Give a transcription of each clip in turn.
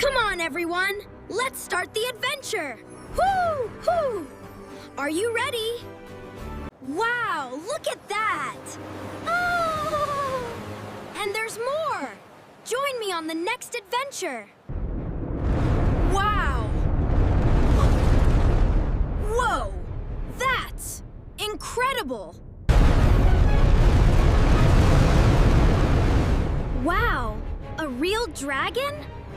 Come on, everyone. Let's start the adventure. Woo! Woo! Are you ready? Wow, look at that. Oh! And there's more. Join me on the next adventure. Wow. Whoa! That's incredible. Wow, a real dragon?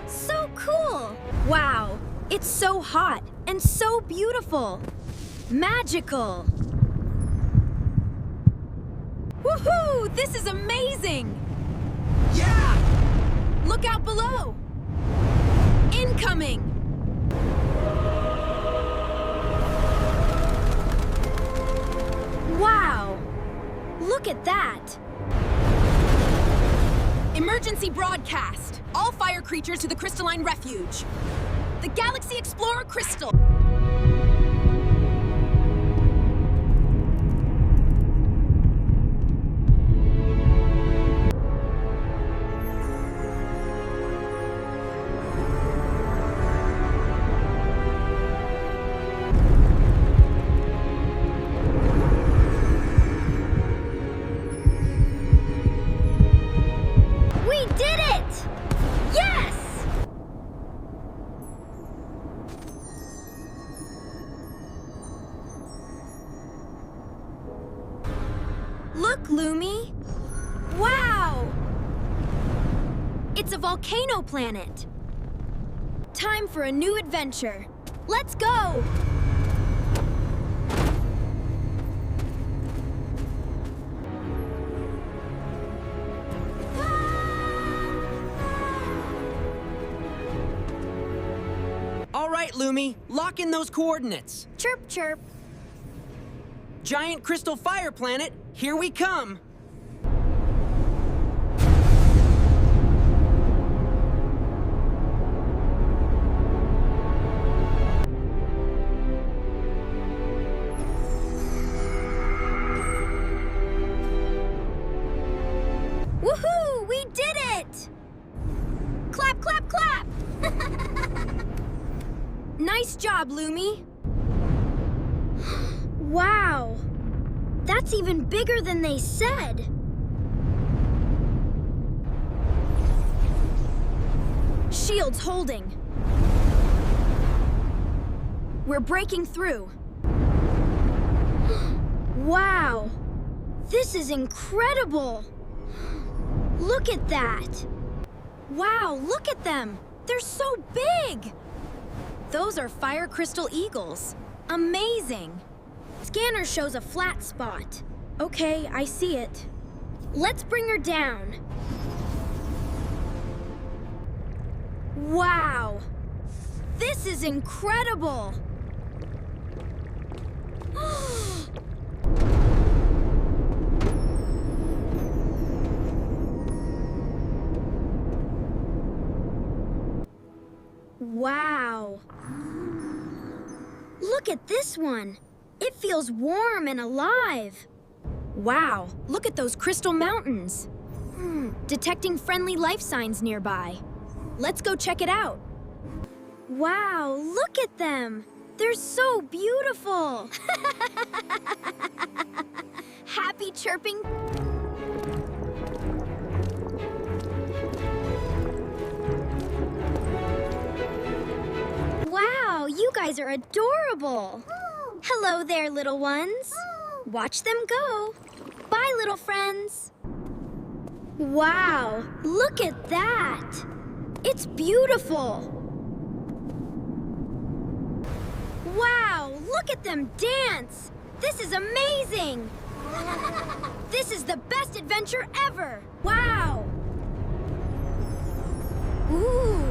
So cool! Wow, it's so hot and so beautiful. Magical. Woohoo! This is amazing! Yeah! Look out below! Incoming! Wow! Look at that! Emergency broadcast! All fire creatures to the crystalline refuge. The Galaxy Explorer Crystal. We did it! Yes! Look, LUMI. Wow! It's a volcano planet. Time for a new adventure. Let's go! All right, LUMI, lock in those coordinates. Chirp, chirp. Giant crystal fire planet, here we come. Woohoo! We did it! Clap, clap, clap! Nice job, LUMI. Wow! That's even bigger than they said. Shields holding. We're breaking through. Wow! This is incredible! Look at that! Wow, look at them! They're so big! Those are fire crystal eagles. Amazing! Scanner shows a flat spot. Okay, I see it. Let's bring her down. Wow! This is incredible! Wow! Look at this one! It feels warm and alive! Wow, look at those crystal mountains! Detecting friendly life signs nearby. Let's go check it out. Wow, look at them! They're so beautiful! Happy chirping. Wow, you guys are adorable! Hello there, little ones. Watch them go. Bye, little friends. Wow, look at that! It's beautiful! Wow, look at them dance! This is amazing! This is the best adventure ever! Wow! Ooh,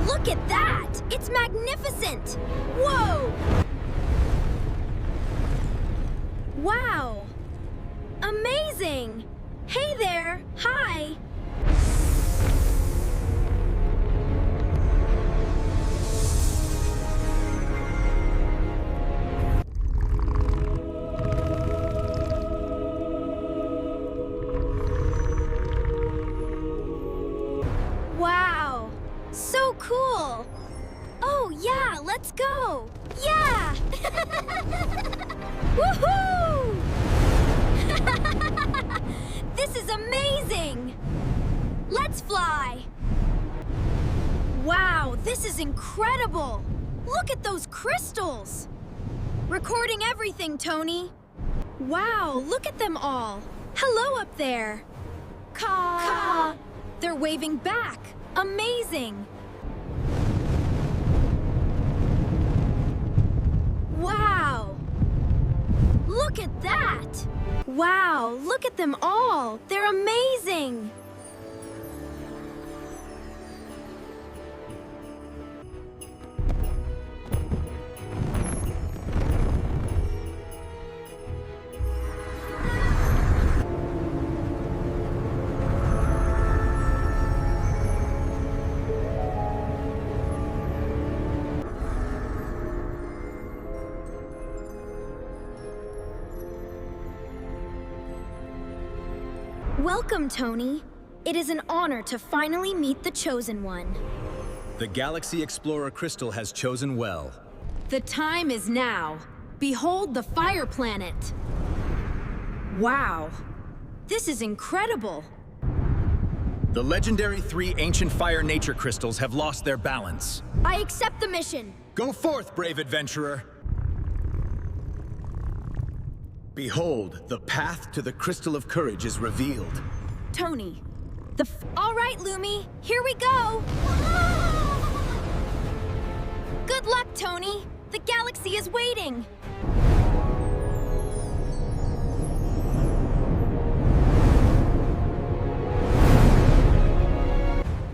look at that! It's magnificent! Whoa! Wow! Amazing! Hey there! Hi! Wow! So cool! Oh, yeah, let's go! Yeah! Woohoo! This is amazing! Let's fly! Wow, this is incredible! Look at those crystals! Recording everything, Tony. Wow, look at them all. Hello up there. Caw. They're waving back. Amazing. Wow. Look at that. Wow, look at them all. They're amazing. Welcome, Tony. It is an honor to finally meet the Chosen One. The Galaxy Explorer Crystal has chosen well. The time is now. Behold the fire planet. Wow. This is incredible. The legendary 3 ancient fire nature crystals have lost their balance. I accept the mission. Go forth, brave adventurer! Behold, the path to the Crystal of Courage is revealed. Tony, All right, Lumi, here we go! Good luck, Tony. The galaxy is waiting.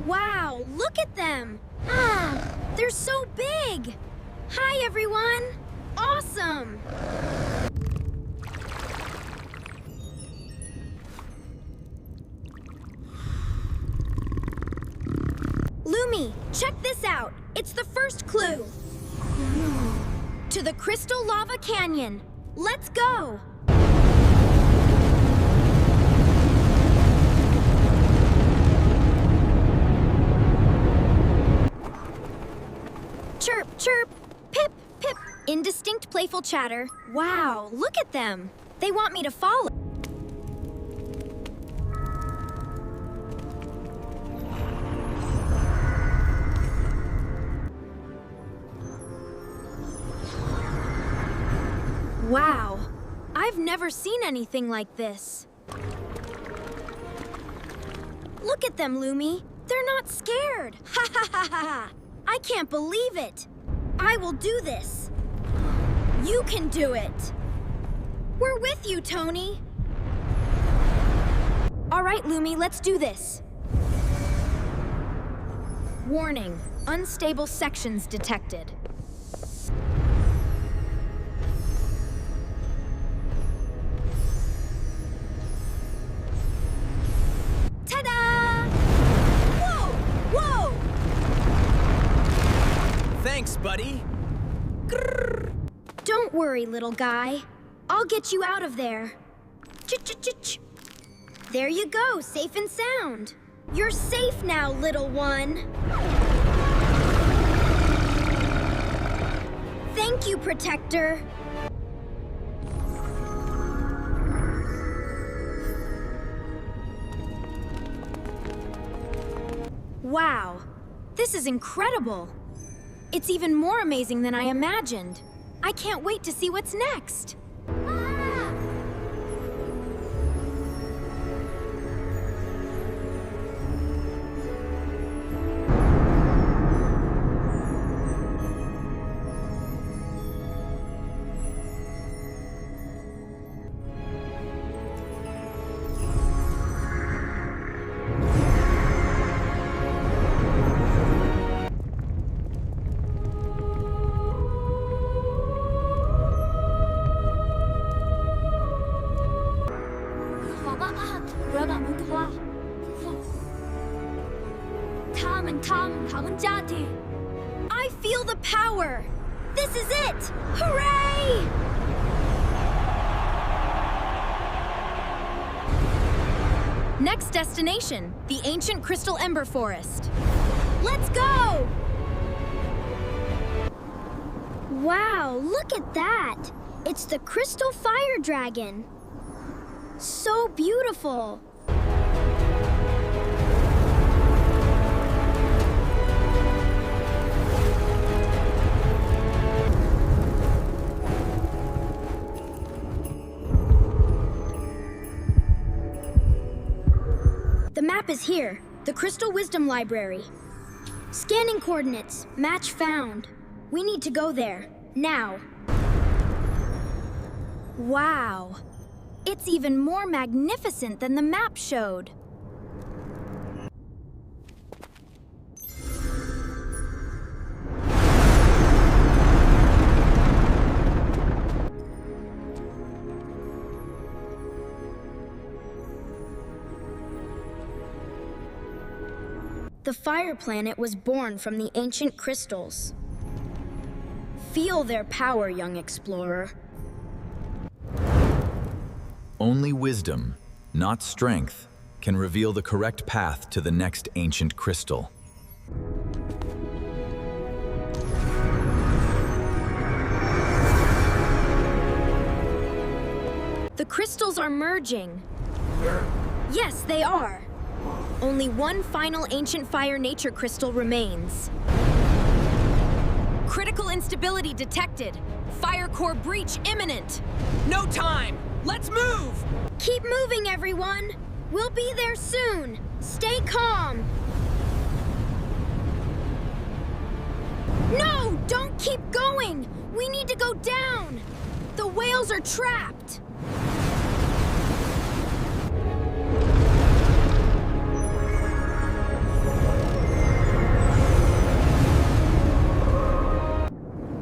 Wow, look at them! They're so big! Hi, everyone! Awesome! Lumi, check this out. It's the first clue. To the Crystal Lava Canyon. Let's go! Chirp, chirp, pip, pip. Indistinct playful chatter. Wow, look at them. They want me to follow. Wow, I've never seen anything like this. Look at them, Lumi. They're not scared. Ha ha ha ha ha. I can't believe it. I will do this. You can do it. We're with you, Tony. All right, Lumi, let's do this. Warning, unstable sections detected. Ta-da! Whoa! Whoa! Thanks, buddy. Grrr. Don't worry, little guy. I'll get you out of there. Ch-ch-ch-ch. There you go, safe and sound. You're safe now, little one. Thank you, Protector. Wow, this is incredible. It's even more amazing than I imagined. I can't wait to see what's next. I feel the power! This is it! Hooray! Next destination, the ancient Crystal Ember Forest. Let's go! Wow, look at that! It's the crystal fire dragon. So beautiful. The map is here, the Crystal Wisdom Library. Scanning coordinates, match found. We need to go there, now. Wow, it's even more magnificent than the map showed. The fire planet was born from the ancient crystals. Feel their power, young explorer. Only wisdom, not strength, can reveal the correct path to the next ancient crystal. The crystals are merging. Yes, they are. Only one final ancient fire nature crystal remains. Critical instability detected. Fire core breach imminent. No time! Let's move! Keep moving, everyone. We'll be there soon. Stay calm. No, don't keep going. We need to go down. The whales are trapped.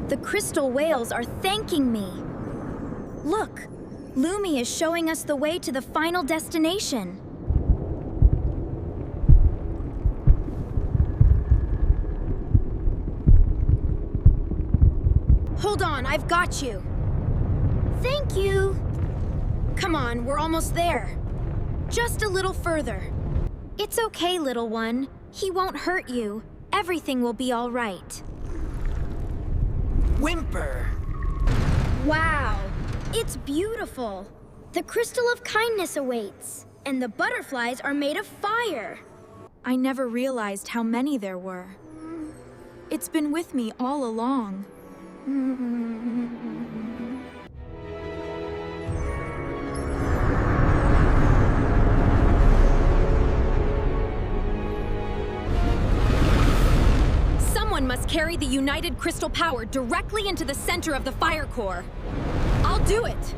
The crystal whales are thanking me. Look, LUMI is showing us the way to the final destination. Hold on, I've got you. Thank you. Come on, we're almost there. Just a little further. It's okay, little one. He won't hurt you. Everything will be all right. Whimper! Wow, it's beautiful. The crystal of kindness awaits, and the butterflies are made of fire. I never realized how many there were. It's been with me all along. Someone must carry the united crystal power directly into the center of the fire core. I'll do it.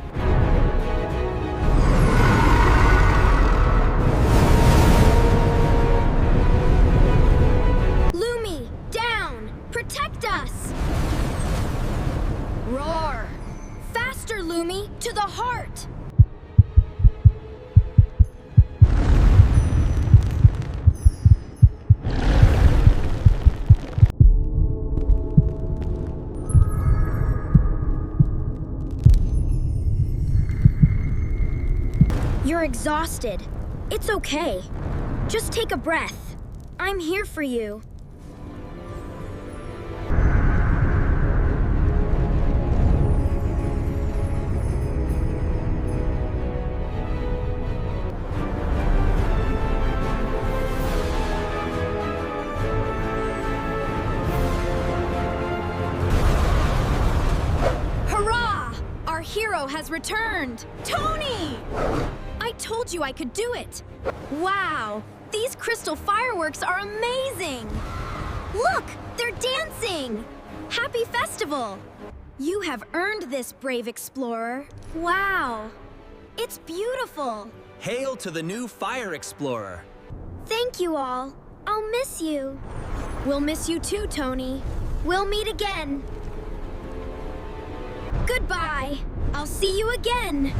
LUMI, down! Protect us! Roar! Faster, LUMI, to the heart! You're exhausted. It's okay. Just take a breath. I'm here for you. Hurrah! Our hero has returned. Tony! I told you I could do it! Wow, these crystal fireworks are amazing! Look, they're dancing! Happy festival! You have earned this, brave explorer. Wow, it's beautiful! Hail to the new fire explorer! Thank you all. I'll miss you. We'll miss you too, Tony. We'll meet again. Goodbye. I'll see you again.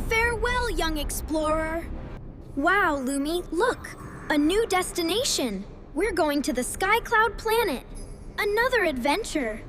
Farewell, young explorer. Wow, LUMI, look. A new destination. We're going to the Sky Cloud planet. Another adventure.